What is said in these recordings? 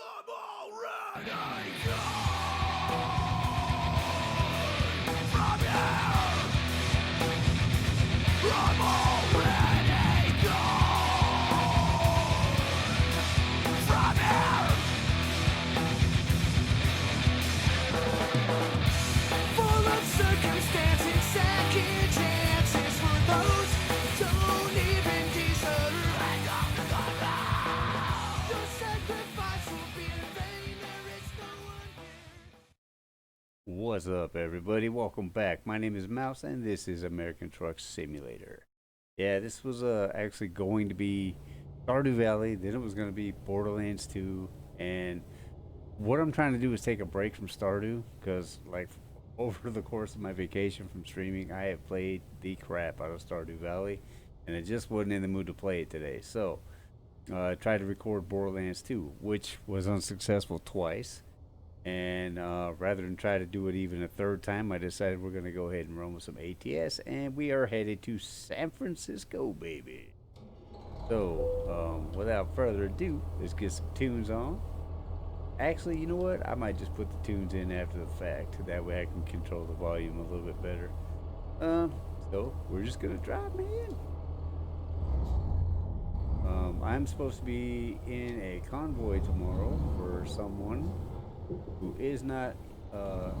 I'm already gone from here. I'm already gone from here. Full of circumstances, second chances for those who don't even deserve. Your sacrifice will be in vain. There is no one here. What's up, everybody? Welcome back. My name is Mouse, and this is American Truck Simulator. Yeah, this was actually going to be Stardew Valley, then it was going to be Borderlands 2, and what I'm trying to do is take a break from Stardew, because, like, over the course of my vacation from streaming, I have played the crap out of Stardew Valley, and I just wasn't in the mood to play it today. So, I tried to record Borderlands 2, which was unsuccessful twice. And rather than try to do it even a third time, I decided we're going to go ahead and run with some ATS, and we are headed to San Francisco, baby. So, without further ado, let's get some tunes on. Actually, you know what? I might just put the tunes in after the fact. That way I can control the volume a little bit better. So we're just going to drive, man. I'm supposed to be in a convoy tomorrow for someone who is not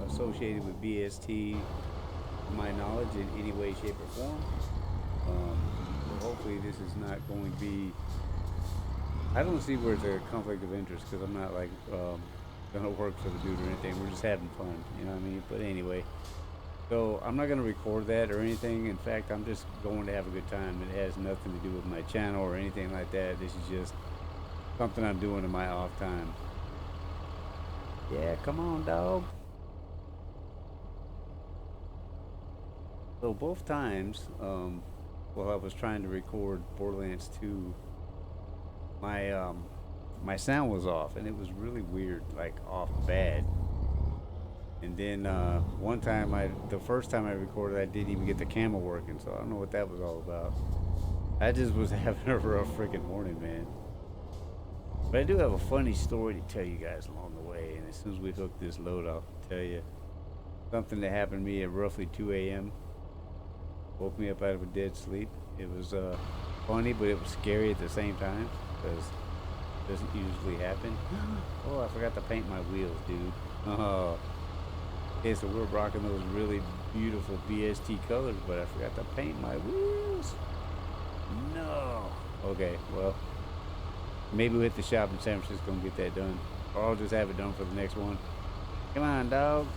associated with BST, to my knowledge, in any way, shape, or form. So hopefully this is not going to be... I don't see where it's a conflict of interest, because I'm not, like, going to work for the dude or anything. We're just having fun, you know what I mean? But anyway, so I'm not going to record that or anything. In fact, I'm just going to have a good time. It has nothing to do with my channel or anything like that. This is just something I'm doing in my off time. Yeah, come on, dog. So both times, while I was trying to record Borderlands 2, my sound was off, and it was really weird, like off bad. And then one time, the first time I recorded, I didn't even get the camera working, so I don't know what that was all about. I just was having a rough freaking morning, man. But I do have a funny story to tell you guys along the way, and as soon as we hook this load, I'll tell you something that happened to me at roughly 2 a.m. Woke me up out of a dead sleep. It was funny, but it was scary at the same time, because it doesn't usually happen. Oh, I forgot to paint my wheels, dude. Oh. Okay, so we're rocking those really beautiful BST colors, but I forgot to paint my wheels. No. Okay, well, maybe we'll hit the shop in San Francisco and get that done. Or I'll just have it done for the next one. Come on, dog.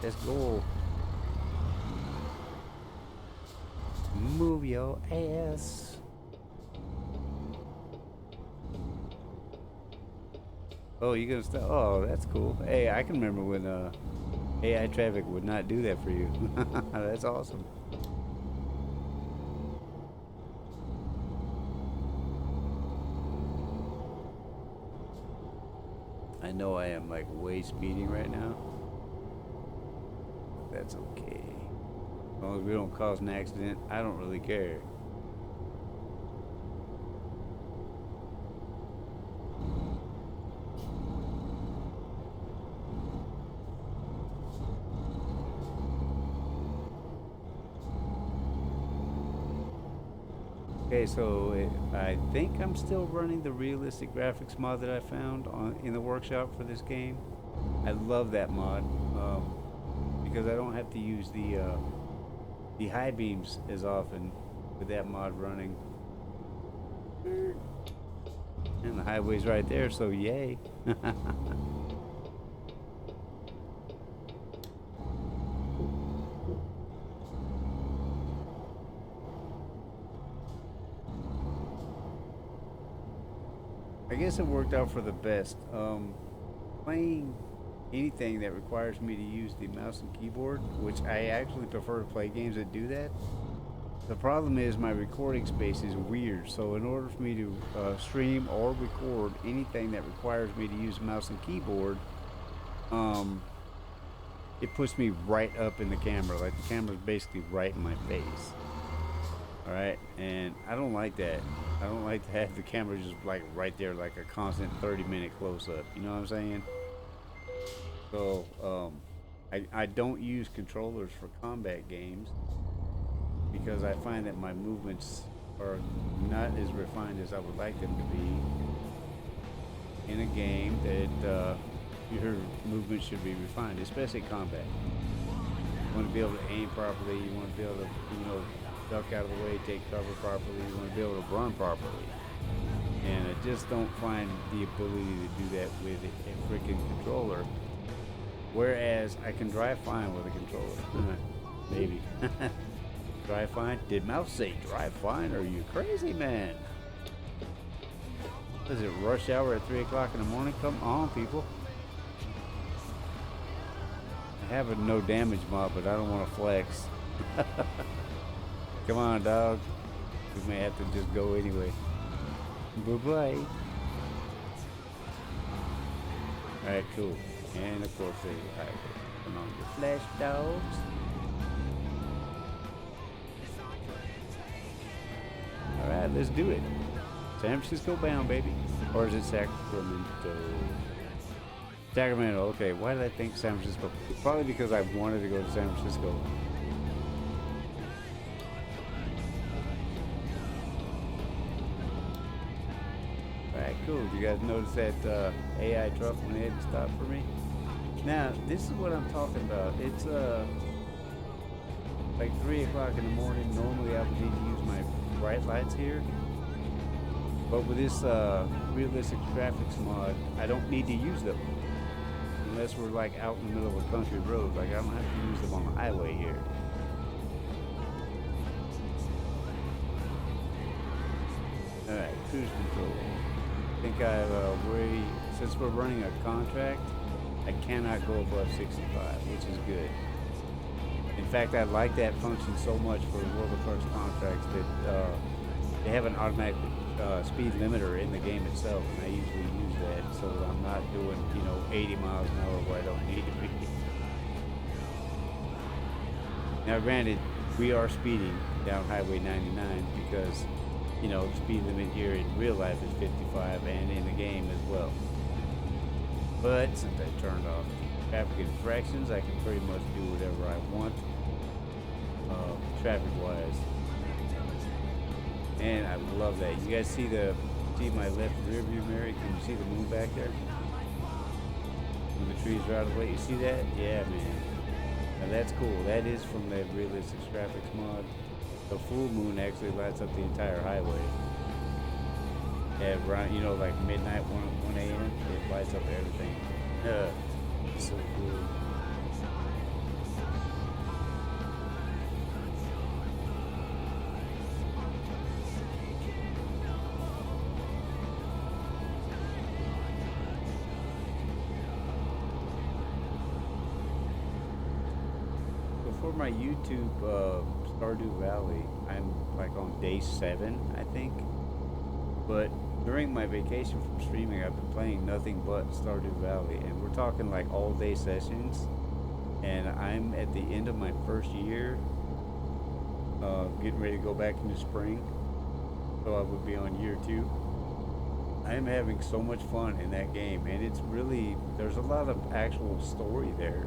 Let's go. Move your ass. Oh, you gonna stop? Oh, that's cool. Hey, I can remember when AI traffic would not do that for you. That's awesome. I know I am like way speeding right now. That's okay. As long as we don't cause an accident, I don't really care. Okay, so I think I'm still running the realistic graphics mod that I found in the workshop for this game. I love that mod because I don't have to use the high beams as often with that mod running. And the highway's right there, so yay. I guess it worked out for the best. Playing anything that requires me to use the mouse and keyboard, which I actually prefer to play games that do that. The problem is my recording space is weird, so in order for me to stream or record anything that requires me to use mouse and keyboard, it puts me right up in the camera. Like the camera's basically right in my face. Alright, and I don't like that. I don't like to have the camera just like right there, like a constant 30-minute close up. You know what I'm saying? So, I don't use controllers for combat games because I find that my movements are not as refined as I would like them to be in a game that your movements should be refined, especially combat. You want to be able to aim properly. You want to be able to, duck out of the way, take cover properly. You want to be able to run properly. And I just don't find the ability to do that with a freaking controller. Whereas I can drive fine with a controller. Maybe. Drive fine? Did Mouse say drive fine? Are you crazy, man? Is it rush hour at 3 o'clock in the morning? Come on, people. I have a no damage mod, but I don't want to flex. Come on, dog. We may have to just go anyway. Bye-bye. Alright, cool. And of course, alright, come on, your flash dogs. Alright, let's do it. San Francisco bound, baby. Or is it Sacramento? Sacramento, okay. Why did I think San Francisco? Probably because I wanted to go to San Francisco. Alright, cool. Did you guys notice that AI truck went ahead and stopped for me? Now, this is what I'm talking about. It's like 3 o'clock in the morning. Normally I would need to use my bright lights here. But with this realistic graphics mod, I don't need to use them. Unless we're like out in the middle of a country road. Like I don't have to use them on the highway here. Alright, cruise control. I think since we're running a contract, I cannot go above 65, which is good. In fact, I like that function so much for World of Trucks contracts that they have an automatic speed limiter in the game itself, and I usually use that so that I'm not doing, 80 miles an hour where I don't need to be. Now, granted, we are speeding down Highway 99 because, speed limit here in real life is 55 and in the game as well. But since I turned off traffic infractions, I can pretty much do whatever I want, traffic-wise. And I love that. You guys see my left rear view mirror? Can you see the moon back there? When the trees are out of the way, you see that? Yeah, man. Now that's cool. That is from the realistic graphics mod. The full moon actually lights up the entire highway. At around, like midnight, 1 a.m., it lights up everything. So cool. For my YouTube Stardew Valley, I'm like on day 7, I think. But during my vacation from streaming, I've been playing nothing but Stardew Valley, and we're talking like all day sessions. And I'm at the end of my first year, getting ready to go back into spring, so I would be on year 2. I am having so much fun in that game, and it's really, there's a lot of actual story there.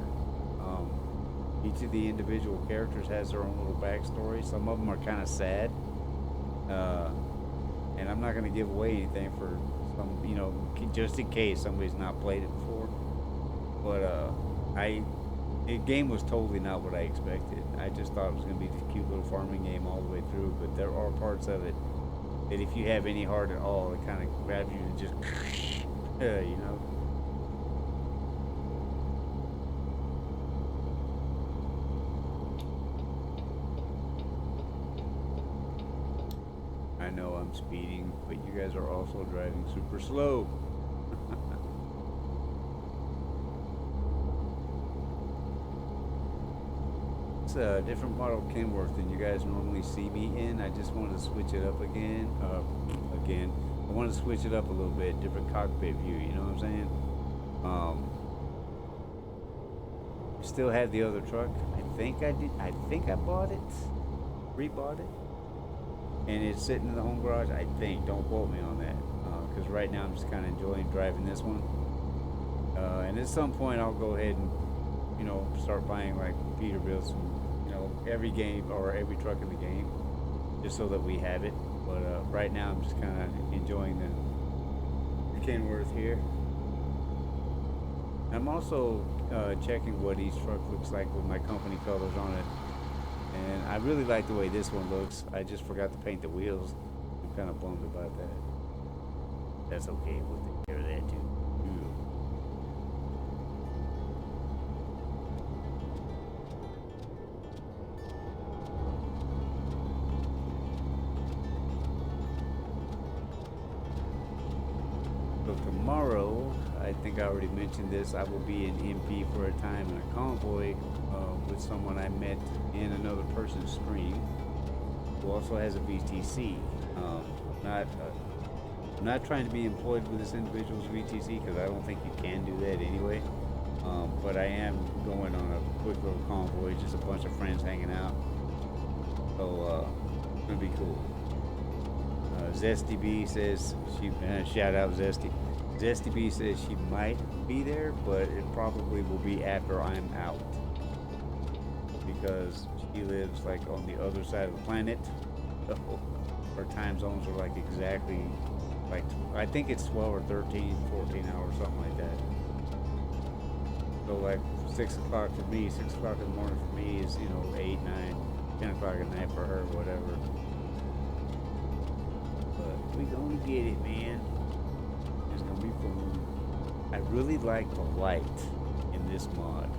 Each of the individual characters has their own little backstory. Some of them are kind of sad. And I'm not going to give away anything for some, just in case somebody's not played it before. But the game was totally not what I expected. I just thought it was going to be this cute little farming game all the way through. But there are parts of it that if you have any heart at all, it kind of grabs you and just, I know I'm speeding, but you guys are also driving super slow. It's a different model of Kenworth than you guys normally see me in. I just wanted to switch it up again. I wanted to switch it up a little bit, different cockpit view, you know what I'm saying? Still had the other truck. I think I bought it, rebought it. and it's sitting in the home garage. I think. Don't quote me on that, because right now I'm just kind of enjoying driving this one. And at some point I'll go ahead and start buying like Peterbilt's and every game or every truck in the game, just so that we have it. But right now I'm just kind of enjoying the Kenworth here. I'm also checking what each truck looks like with my company colors on it. And I really like the way this one looks. I just forgot to paint the wheels. I'm kind of bummed about that. That's okay. We'll take care of that too. So tomorrow, I think I already mentioned this, I will be in MP for a time in a convoy with someone I met in another person's stream who also has a VTC. Not, I'm not trying to be employed with this individual's VTC because I don't think you can do that anyway. But I am going on a quick little convoy, just a bunch of friends hanging out. So it's gonna be cool. Zesty B says she shout out Zesty. Zesty B says she might be there, but it probably will be after I'm out because she lives like on the other side of the planet. So our time zones are like exactly like I think it's 12 or 13, 14 hours, something like that. So like 6 o'clock for me, 6 o'clock in the morning for me is 8, 9, 10 o'clock at night for her, whatever. We gonna get it, man. It's gonna be fun. I really like the light in this mod.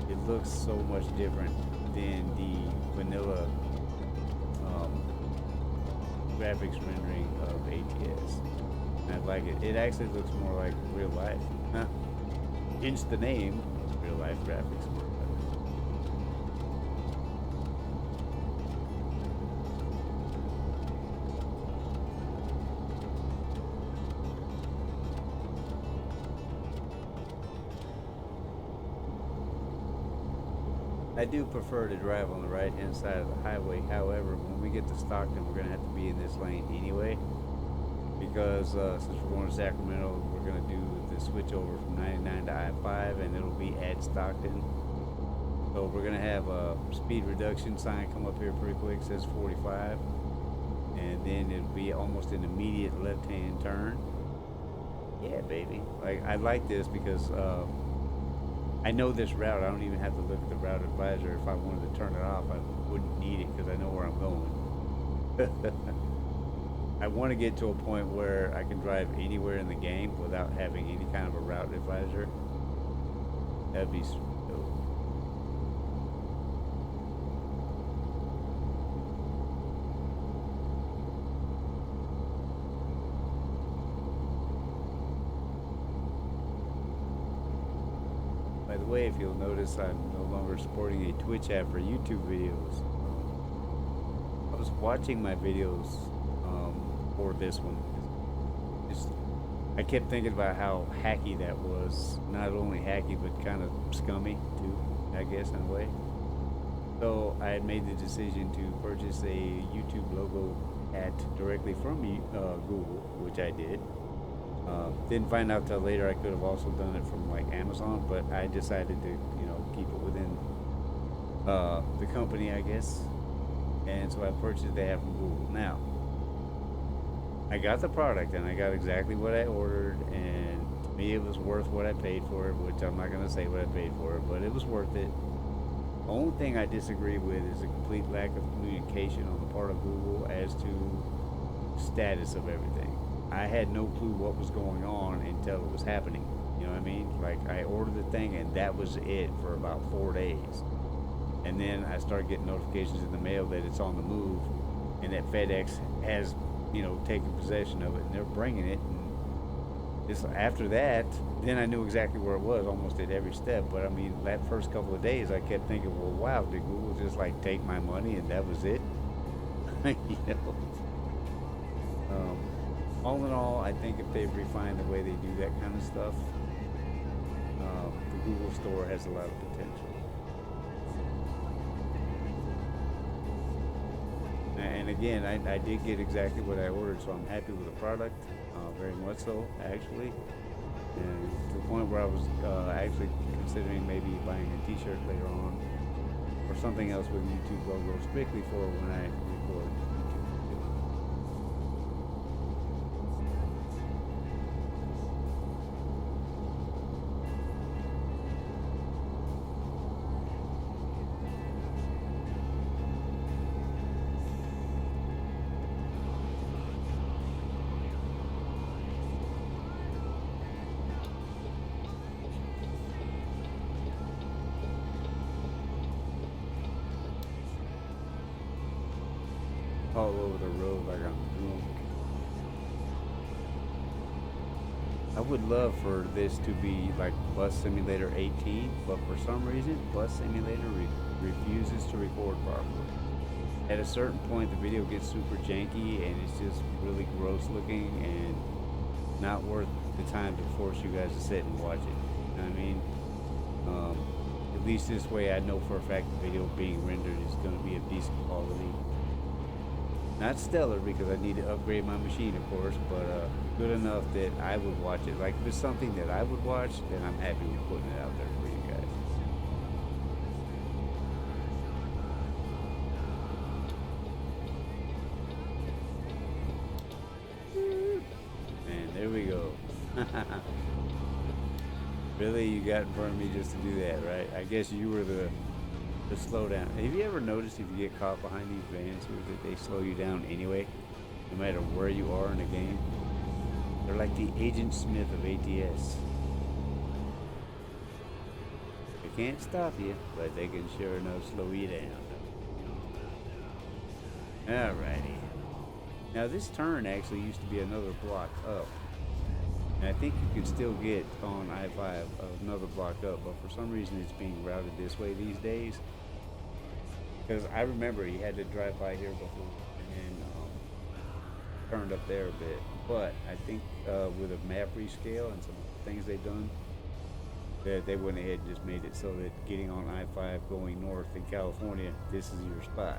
It looks so much different than the vanilla graphics rendering of ATS. I like it. It actually looks more like real life. Huh? Hence the name, real life graphics. I do prefer to drive on the right hand side of the highway. However, when we get to Stockton, we're going to have to be in this lane anyway. Because since we're going to Sacramento, we're going to do the switch over from 99 to I-5 and it'll be at Stockton. So we're going to have a speed reduction sign come up here pretty quick. It says 45. And then it'll be almost an immediate left-hand turn. Yeah, baby. Like I like this because I know this route. I don't even have to look at the route advisor. If I wanted to turn it off, I wouldn't need it because I know where I'm going. I want to get to a point where I can drive anywhere in the game without having any kind of a route advisor. That'd be dope. By the way, if you'll notice, I'm no longer supporting a Twitch app for YouTube videos. I was watching my videos for this one. I kept thinking about how hacky that was. Not only hacky, but kind of scummy too, I guess, in a way. So I had made the decision to purchase a YouTube logo hat directly from Google, which I did. Didn't find out till later I could have also done it from like Amazon, but I decided to, keep it within the company, I guess. And so I purchased the hat from Google. Now, I got the product and I got exactly what I ordered, and to me it was worth what I paid for it, which I'm not going to say what I paid for it, but it was worth it. The only thing I disagree with is a complete lack of communication on the part of Google as to status of everything. I had no clue what was going on until it was happening. You know what I mean? Like I ordered the thing and that was it for about 4 days. And then I started getting notifications in the mail that it's on the move and that FedEx has, taken possession of it and they're bringing it. And just after that, then I knew exactly where it was almost at every step. But I mean, that first couple of days I kept thinking, well, wow, did Google just like take my money and that was it? All in all, I think if they refine the way they do that kind of stuff, the Google store has a lot of potential. And And again, I did get exactly what I ordered, so I'm happy with the product, very much so, actually. And to the point where I was actually considering maybe buying a T-shirt later on, or something else with YouTube logo, strictly for when I record YouTube. All over the road like I'm drunk. I would love for this to be like Bus Simulator 18, but for some reason, Bus Simulator refuses to record properly. At a certain point, the video gets super janky and it's just really gross looking and not worth the time to force you guys to sit and watch it. You know what I mean? At least this way I know for a fact the video being rendered is going to be of decent quality. Not stellar because I need to upgrade my machine, of course, but good enough that I would watch it. Like if it's something that I would watch, then I'm happy with putting it out there for you guys. And there we go. Really, you got in front of me just to do that, right? I guess you were the slow down. Have you ever noticed if you get caught behind these vans here that they slow you down anyway, no matter where you are in the game? They're like the Agent Smith of ATS. They can't stop you, but they can sure enough slow you down. Alrighty. Now this turn actually used to be another block up. And I think you can still get on I-5 another block up, but for some reason it's being routed this way these days. Because I remember you had to drive by here before and turned up there a bit. But I think with a map rescale and some things they've done, that they went ahead and just made it so that getting on I-5 going north in California, this is your spot.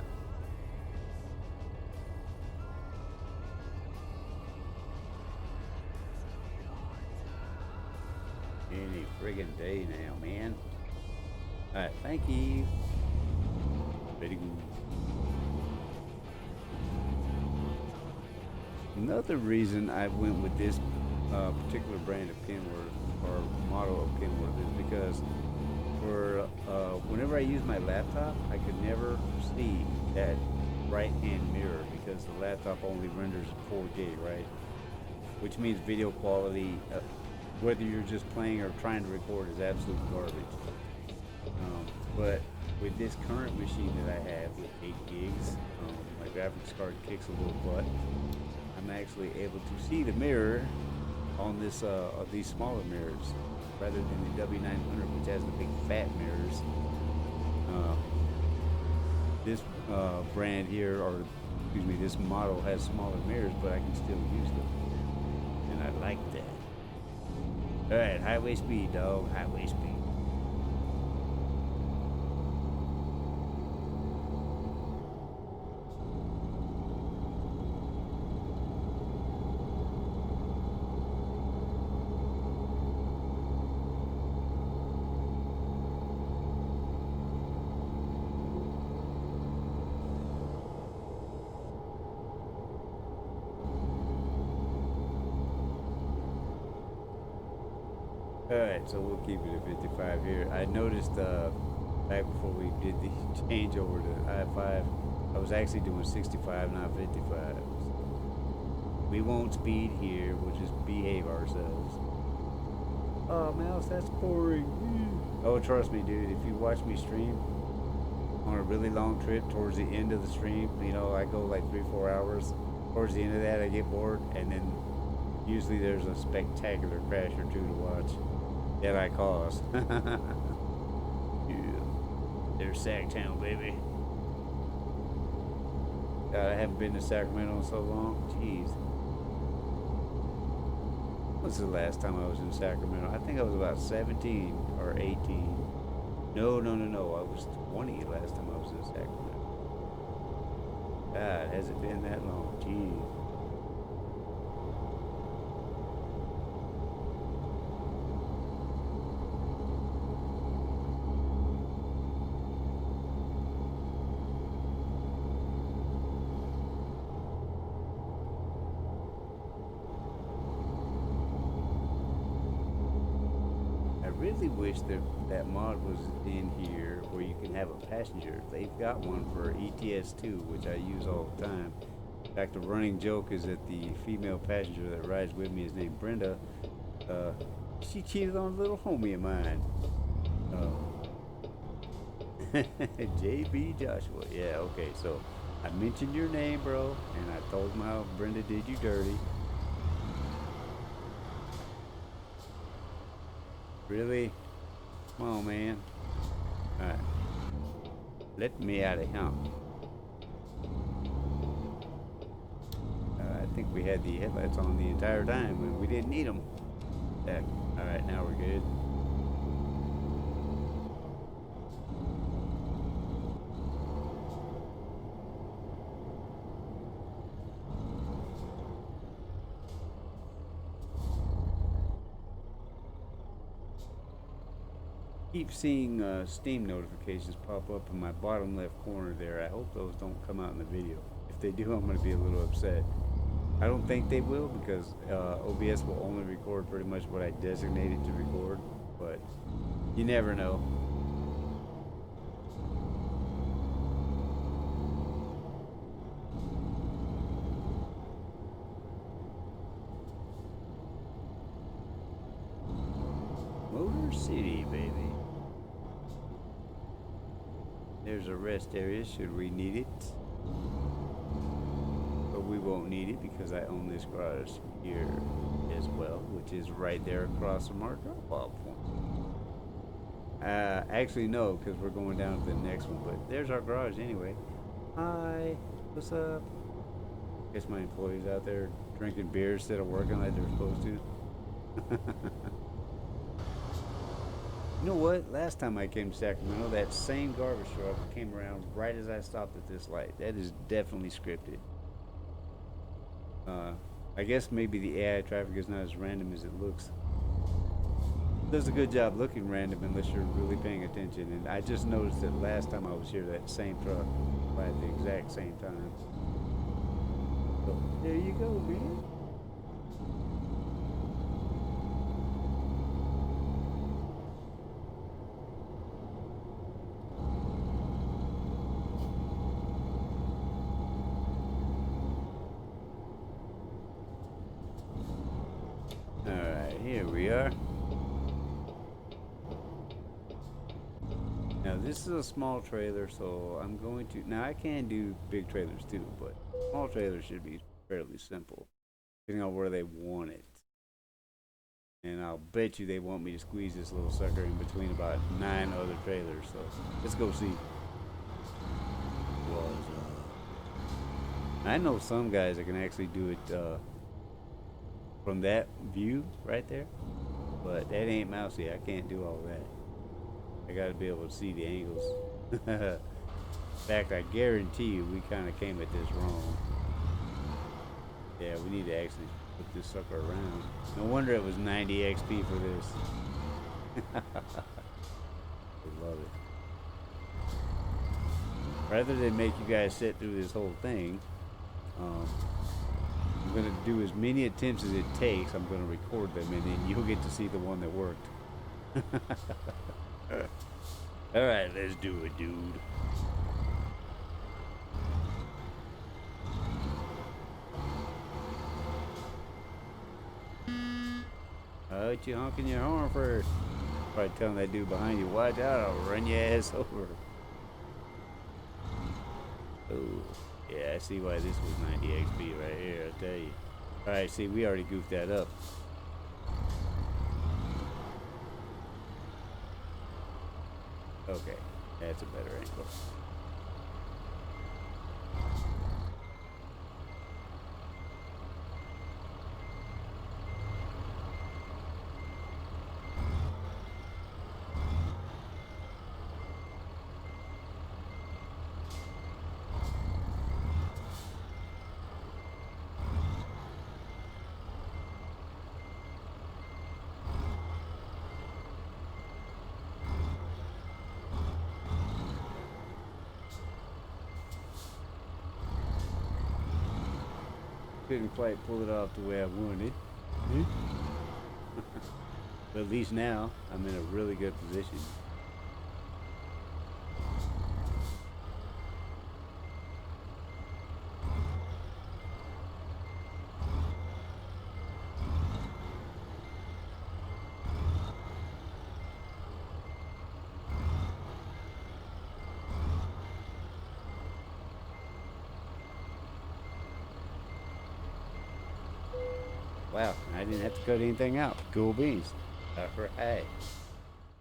Any friggin' day now, man. Alright, thank you. Very good. Another reason I went with this particular brand of Kenworth or model of Kenworth is because for whenever I use my laptop, I could never see that right-hand mirror because the laptop only renders 4K, right? Which means video quality, whether you're just playing or trying to record, is absolute garbage. But with this current machine that I have with 8 gigs, my graphics card kicks a little butt. I'm actually able to see the mirror on this these smaller mirrors rather than the W900, which has the big fat mirrors. This brand here, or excuse me, this model has smaller mirrors, but I can still use them, and I like that. All right, highway speed, dog. Highway speed. Alright, so we'll keep it at 55 here. I noticed back before we did the change over to I-5, I was actually doing 65, not 55. We won't speed here, we'll just behave ourselves. Oh, Mouse, that's boring. Oh, trust me, dude, if you watch me stream on a really long trip towards the end of the stream, you know, I go like 3-4 hours. Towards the end of that, I get bored, and then usually there's a spectacular crash or two to watch that I cause. Yeah. There's Sacktown, baby. God, I haven't been to Sacramento in so long. Jeez. When's the last time I was in Sacramento? I think I was about 17 or 18. No. I was 20 last time I was in Sacramento. God, has it been that long? Gee. I really wish that mod was in here where you can have a passenger. They've got one for ETS2, which I use all the time. In fact, the running joke is that the female passenger that rides with me is named Brenda. Uh, she cheated on a little homie of mine. JB Joshua. Yeah, okay. So I mentioned your name, bro, and I told him how Brenda did you dirty. Really? Come on, man. All right. Let me out of here. I think we had the headlights on the entire time when we didn't need them. Heck. All right, now we're good. Keep seeing Steam notifications pop up in my bottom left corner there. I hope those don't come out in the video. If they do, I'm going to be a little upset. I don't think they will because OBS will only record pretty much what I designated to record, but you never know. Motor City, baby. There's a rest area should we need it. But we won't need it because I own this garage here as well, which is right there across from our drop-off point. Actually, no, because we're going down to the next one, but there's our garage anyway. Hi, what's up? Guess my employees out there drinking beer instead of working like they're supposed to. You know what? Last time I came to Sacramento, that same garbage truck came around right as I stopped at this light. That is definitely scripted. I guess maybe the AI traffic is not as random as it looks. It does a good job looking random unless you're really paying attention. And I just noticed that last time I was here, that same truck by the exact same time. So there you go, man. Here we are. Now this is a small trailer, so I'm going to, now I can do big trailers too, but small trailers should be fairly simple, depending on where they want it. And I'll bet you they want me to squeeze this little sucker in between about 9 other trailers, so let's go see. I know some guys that can actually do it from that view right there, but that ain't mousy. I can't do all that. I gotta be able to see the angles. In fact, I guarantee you we kind of came at this wrong. Yeah, we need to actually put this sucker around. No wonder it was 90 XP for this. I love it. Rather than make you guys sit through this whole thing, I'm going to do as many attempts as it takes. I'm going to record them, and then you'll get to see the one that worked. Alright, let's do it, dude. What you honking your horn for? Probably telling that dude behind you, watch out, I'll run your ass over. Oh, yeah, I see why this was 90 XP right here, I'll tell you. Alright, see, we already goofed that up. Okay, that's a better angle. couldn't quite pull it off the way I wanted. Hmm? But at least now I'm in a really good position. Wow, I didn't have to cut anything out. Cool beans. Alright.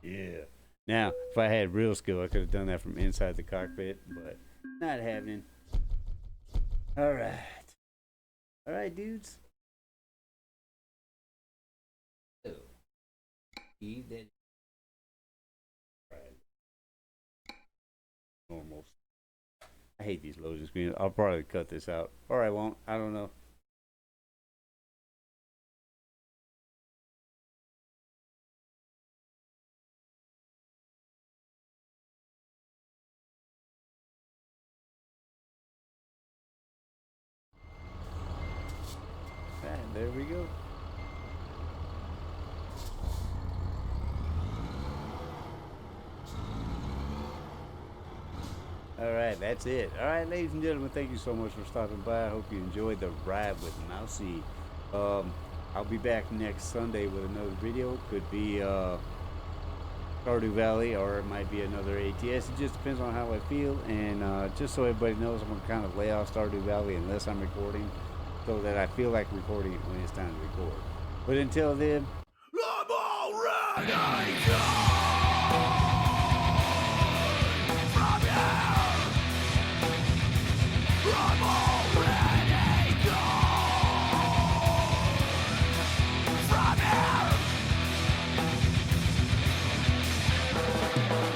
Yeah. Now, if I had real skill, I could have done that from inside the cockpit, but not happening. Alright. Alright, dudes. So, Eve, that. Right. Normal. I hate these loading screens. I'll probably cut this out. Or I won't. I don't know. And there we go. All right, that's it. All right, ladies and gentlemen, thank you so much for stopping by. I hope you enjoyed the ride with Mousy. I'll be back next Sunday with another video. Could be Stardew Valley, or it might be another ATS. It just depends on how I feel. And just so everybody knows, I'm going to kind of lay off Stardew Valley unless I'm recording, so that I feel like recording it when it's time to record. But until then, I'm already gone.